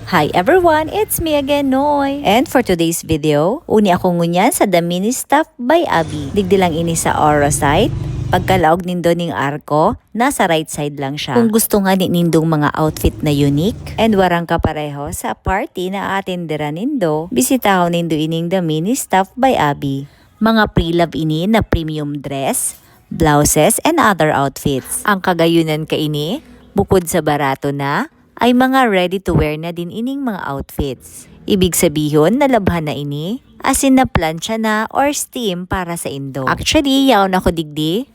Hi everyone, it's me again, Noy. And for today's video, uni ako ngunyan sa The Mini Stuff by Abby. Digdi lang ini sa Aura site. Pagkalaog nindo ning arko, nasa right side lang siya. Kung gusto nga ni nindong mga outfit na unique and warang kapareho sa party na atendera nindo, bisitaho nindo ining The Mini Stuff by Abby. Mga pre-love ini na premium dress, blouses, and other outfits. Ang kagayunan ka ini, bukod sa barato na, ay mga ready to wear na din ining mga outfits. Ibig sabihin, nalabhan na ini, asin na plancha na or steam para sa indo. Actually, yaon ako digdi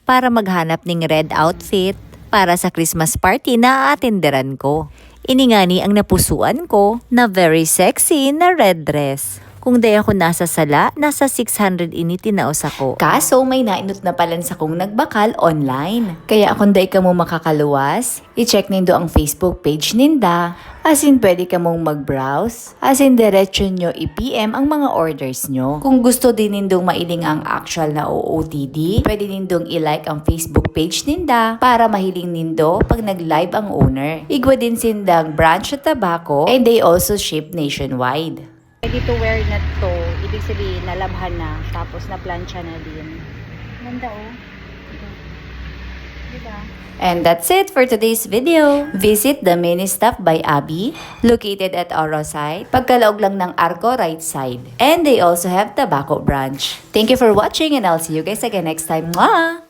para maghanap ning red outfit para sa Christmas party na atenderan ko. Ini nga ni ang napusuan ko na very sexy na red dress. Kung day ako nasa sala, nasa 600 ini tinaos ako. Kaso may nainot na palan sa kong nagbakal online. Kaya kung day ka mo makakaluwas, i-check nindo ang Facebook page ninda. As in, pwede ka mong mag-browse. As in, diretso nyo i-PM ang mga orders nyo. Kung gusto din nindong mailing ang actual na OOTD, pwede nindong i-like ang Facebook page ninda para mahiling nindo pag nag-live ang owner. Igwa din sindang branch at tabako and they also ship nationwide. Ready to wear na to, ibig sabihin nalabhan na, tapos na plancha na din. Ganda oh. Diba? And that's it for today's video. Visit The Mini Stuff by Abby, located at Aura site, pagkalaog lang ng Arco right side. And they also have Tabaco branch. Thank you for watching and I'll see you guys again next time. Mwah!